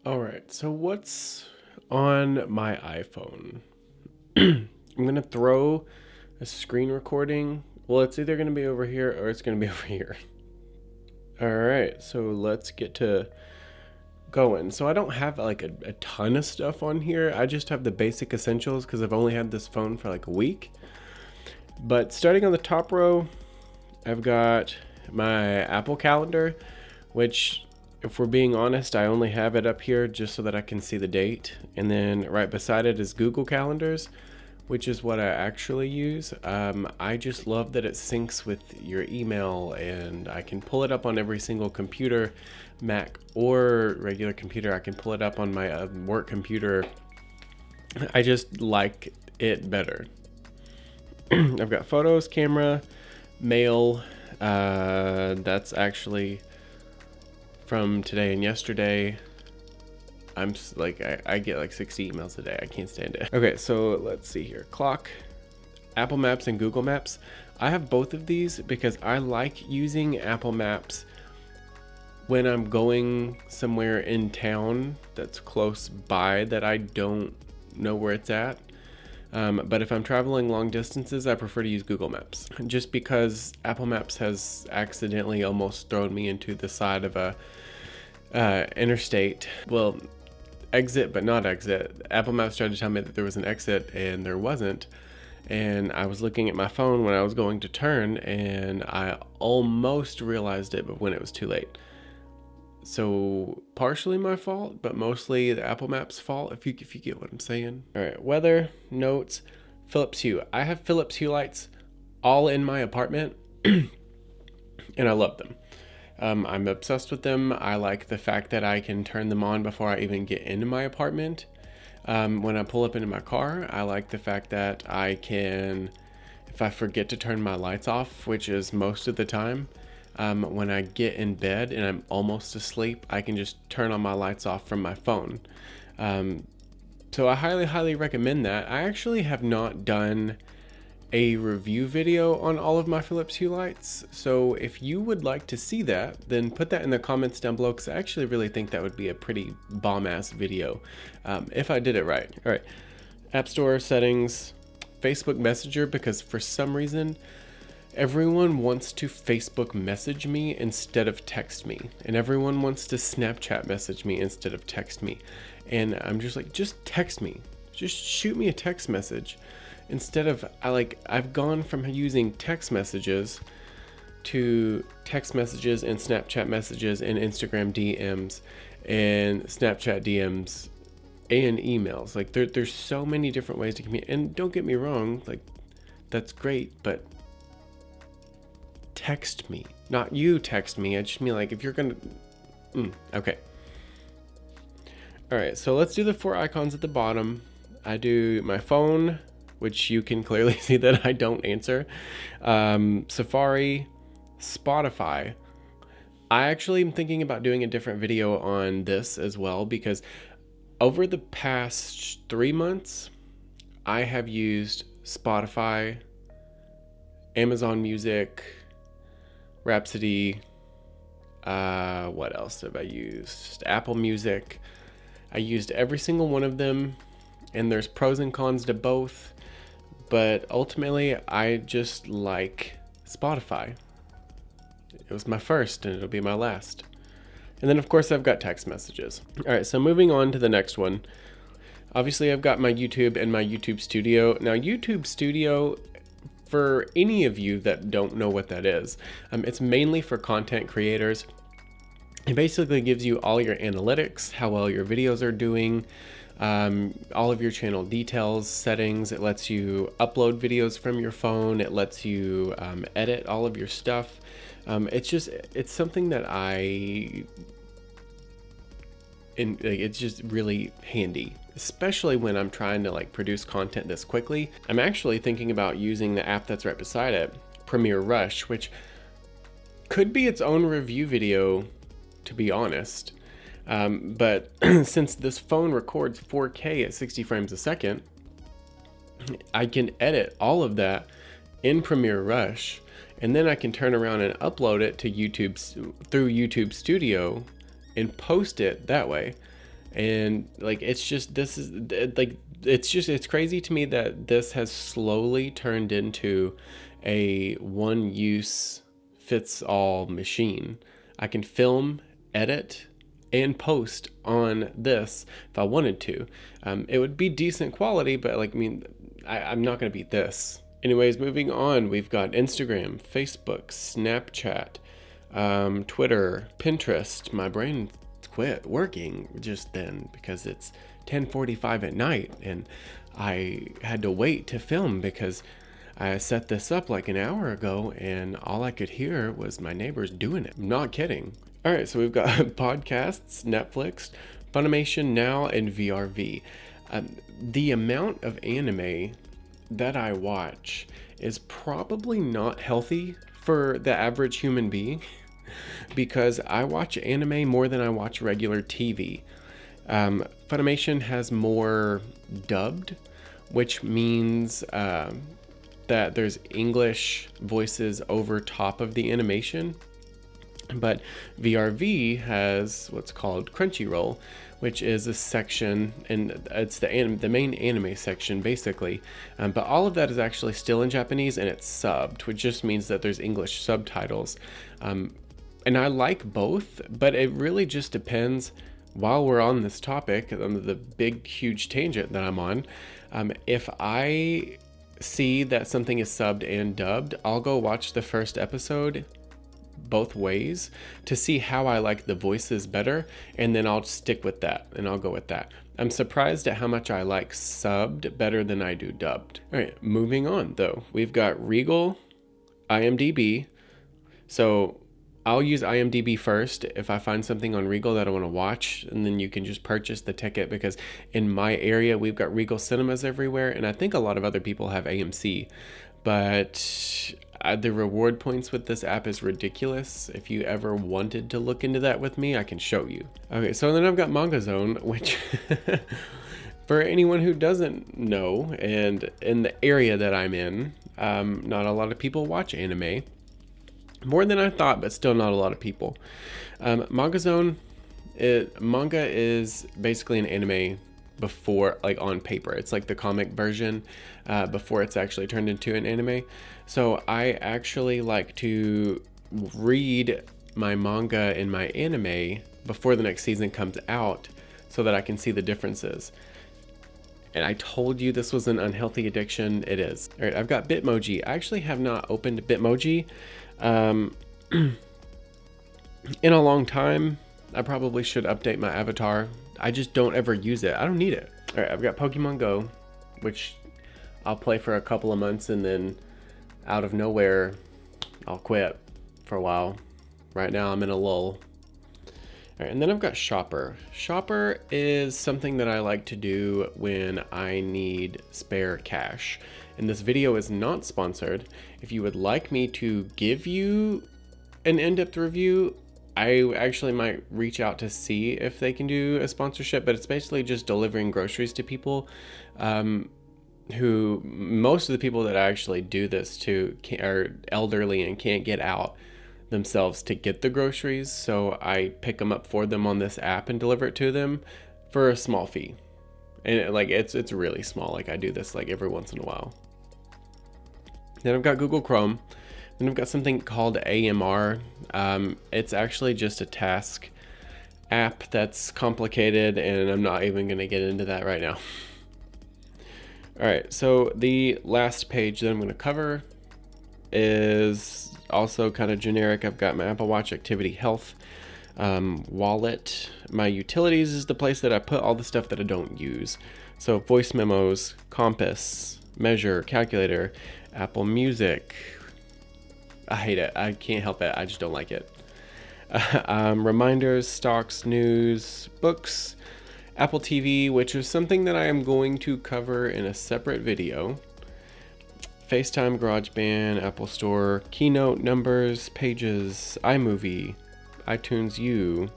All right, so what's on my iPhone? I'm gonna throw a screen recording. Well, it's either gonna be over here or it's gonna be over here. All right, so let's get to going. So I don't have like a ton of stuff on here. I just have the basic essentials because I've only had this phone for like a week. But starting on the top row, I've got my Apple Calendar, which, if we're being honest, I only have it up here just so that I can see the date. And then right beside it is Google Calendars, which is what I actually use. I just love that it syncs with your email, and I can pull it up on every single computer, Mac or regular computer. I can pull it up on my work computer. I just like it better. I've got photos, camera, mail. That's actually from today and yesterday. I'm like, I get like 60 emails a day. I can't stand it. Okay, so let's see here. Clock, Apple Maps, and Google Maps. I have both of these because I like using Apple Maps when I'm going somewhere in town that's close by that I don't know where it's at. But if I'm traveling long distances, I prefer to use Google Maps, just because Apple Maps has accidentally almost thrown me into the side of a interstate. Well, exit, but not exit. Apple Maps tried to tell me that there was an exit and there wasn't. And I was looking at my phone when I was going to turn, and I almost realized it, but when it was too late. So partially my fault, but mostly the Apple Maps fault, if you get what I'm saying. All right, weather, notes, Philips Hue. I have Philips Hue lights all in my apartment, and I love them. I'm obsessed with them. I like the fact that I can turn them on before I even get into my apartment. When I pull up into my car, I like the fact that I can, if I forget to turn my lights off, which is most of the time, when I get in bed and I'm almost asleep, I can just turn on my lights off from my phone. So I highly recommend that. I actually have not done a review video on all of my Philips Hue lights. So if you would like to see that, then put that in the comments down below, because I actually really think that would be a pretty bomb-ass video if I did it right. All right, App Store settings, Facebook Messenger, because for some reason, everyone wants to Facebook message me instead of text me. And everyone wants to Snapchat message me instead of text me. And I'm just like, just text me. Just shoot me a text message. Instead of, I've gone from using text messages to text messages and Snapchat messages and Instagram DMs and Snapchat DMs and emails. Like there's so many different ways to communicate. And don't get me wrong, like that's great, but text me. Not you text me. I just mean like if you're gonna, okay. All right, so let's do the 4 icons at the bottom. I do my phone, which you can clearly see that I don't answer. Safari, Spotify. I actually am thinking about doing a different video on this as well, because over the past 3 months, I have used Spotify, Amazon Music, Rhapsody. What else have I used? Apple Music. I used every single one of them, and there's pros and cons to both. But ultimately, I just like Spotify. It was my first, and it'll be my last. And then, of course, I've got text messages. All right, so moving on to the next one. Obviously, I've got my YouTube and my YouTube Studio. Now, YouTube Studio, for any of you that don't know what that is, it's mainly for content creators. It basically gives you all your analytics, how well your videos are doing, all of your channel details, settings. It lets you upload videos from your phone. It lets you edit all of your stuff. It's something that it's just really handy, especially when I'm trying to like produce content this quickly. I'm actually thinking about using the app that's right beside it, Premiere Rush, which could be its own review video, to be honest. But since this phone records 4K at 60 frames a second, I can edit all of that in Premiere Rush, and then I can turn around and upload it to YouTube through YouTube Studio and post it that way. And like, it's just, this is like, it's crazy to me that this has slowly turned into a one use fits all machine. I can film, edit, and post on this if I wanted to. It would be decent quality, but like, I mean, I'm not going to beat this. Anyways, moving on, we've got Instagram, Facebook, Snapchat, Twitter, Pinterest. My brain quit working just then because it's 10:45 at night and I had to wait to film because I set this up like an hour ago and all I could hear was my neighbors doing it. I'm not kidding. All right, so we've got podcasts, Netflix, Funimation Now, and VRV. The amount of anime that I watch is probably not healthy for the average human being because I watch anime more than I watch regular TV. Funimation has more dubbed, which means that there's English voices over top of the animation. But VRV has what's called Crunchyroll, which is a section, and it's the main anime section basically. But all of that is actually still in Japanese and it's subbed, which just means that there's English subtitles. And I like both, but it really just depends. While we're on this topic, the big, huge tangent that I'm on, if I see that something is subbed and dubbed, I'll go watch the first episode both ways to see how I like the voices better, and then I'll stick with that and I'll go with that. I'm surprised at how much I like subbed better than I do dubbed. All right, moving on though. We've got Regal, IMDb. So I'll use IMDb first if I find something on Regal that I want to watch, and then you can just purchase the ticket because in my area we've got Regal cinemas everywhere, and I think a lot of other people have AMC. But the reward points with this app is ridiculous. If you ever wanted to look into that with me, I can show you. Okay, so then I've got Manga Zone, which for anyone who doesn't know, and in the area that I'm in, not a lot of people watch anime. More than I thought, but still not a lot of people. Manga Zone, manga is basically an anime before, like on paper. It's like the comic version before it's actually turned into an anime. So I actually like to read my manga and my anime before the next season comes out so that I can see the differences. And I told you this was an unhealthy addiction. It is. All right, I've got Bitmoji. I actually have not opened Bitmoji in a long time. I probably should update my avatar. I just don't ever use it. I don't need it. All right, I've got Pokemon Go, which I'll play for a couple of months and then out of nowhere, I'll quit for a while. Right now I'm in a lull. All right, and then I've got Shopper. Shopper is something that I like to do when I need spare cash. And this video is not sponsored. If you would like me to give you an in-depth review, I actually might reach out to see if they can do a sponsorship, but it's basically just delivering groceries to people who, most of the people that I actually do this to are elderly and can't get out themselves to get the groceries. So I pick them up for them on this app and deliver it to them for a small fee. And it's really small. Like I do this like every once in a while. Then I've got Google Chrome. Then I've got something called AMR. It's actually just a task app that's complicated, and I'm not even going to get into that right now. All right, so the last page that I'm going to cover is also kind of generic. I've got my Apple Watch activity health wallet. My utilities is the place that I put all the stuff that I don't use. So voice memos, compass, measure, calculator, Apple Music. I hate it. I can't help it. I just don't like it. Reminders, stocks, news, books, Apple TV, which is something that I am going to cover in a separate video. FaceTime, GarageBand, Apple Store, Keynote, Numbers, Pages, iMovie, iTunes U,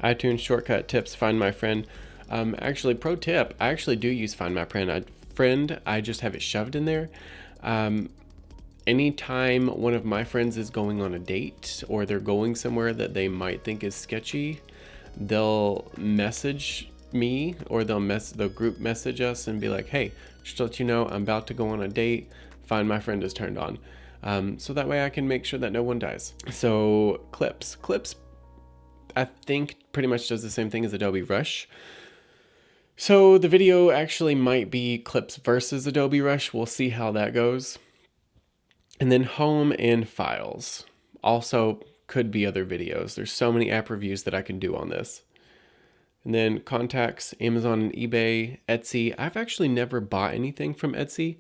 iTunes Shortcut, Tips, Find My Friend. Actually, pro tip, I actually do use Find My Friend. I just have it shoved in there. Anytime one of my friends is going on a date or they're going somewhere that they might think is sketchy, they'll message me, or they'll group message us and be like, hey, just to let you know, I'm about to go on a date. Find My Friend is turned on. So that way I can make sure that no one dies. So clips, I think pretty much does the same thing as Adobe Rush. So the video actually might be clips versus Adobe Rush. We'll see how that goes. And then home and files. Also could be other videos. There's so many app reviews that I can do on this. And then contacts, Amazon and eBay, Etsy. I've actually never bought anything from Etsy.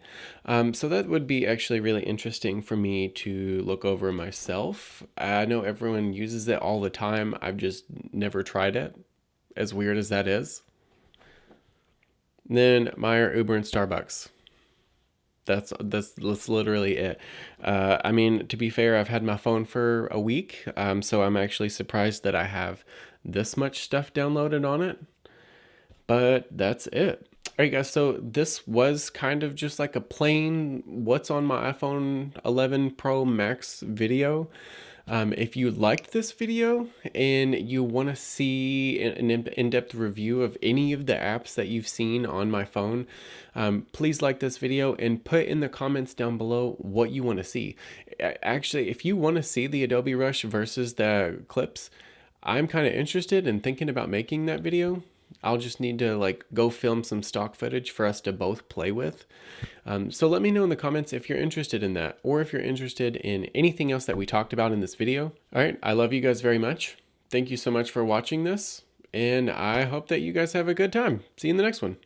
So that would be actually really interesting for me to look over myself. I know everyone uses it all the time. I've just never tried it, as weird as that is. And then Meyer, Uber, and Starbucks. That's literally it. I mean, to be fair, I've had my phone for a week, so I'm actually surprised that I have this much stuff downloaded on it. But that's it. All right, guys. So this was kind of just like a plain what's on my iPhone 11 Pro Max video. If you liked this video and you want to see an in-depth review of any of the apps that you've seen on my phone, please like this video and put in the comments down below what you want to see. Actually, if you want to see the Adobe Rush versus the clips, I'm kind of interested in thinking about making that video. I'll just need to like go film some stock footage for us to both play with. So let me know in the comments if you're interested in that, or if you're interested in anything else that we talked about in this video. All right, I love you guys very much. Thank you so much for watching this, and I hope that you guys have a good time. See you in the next one.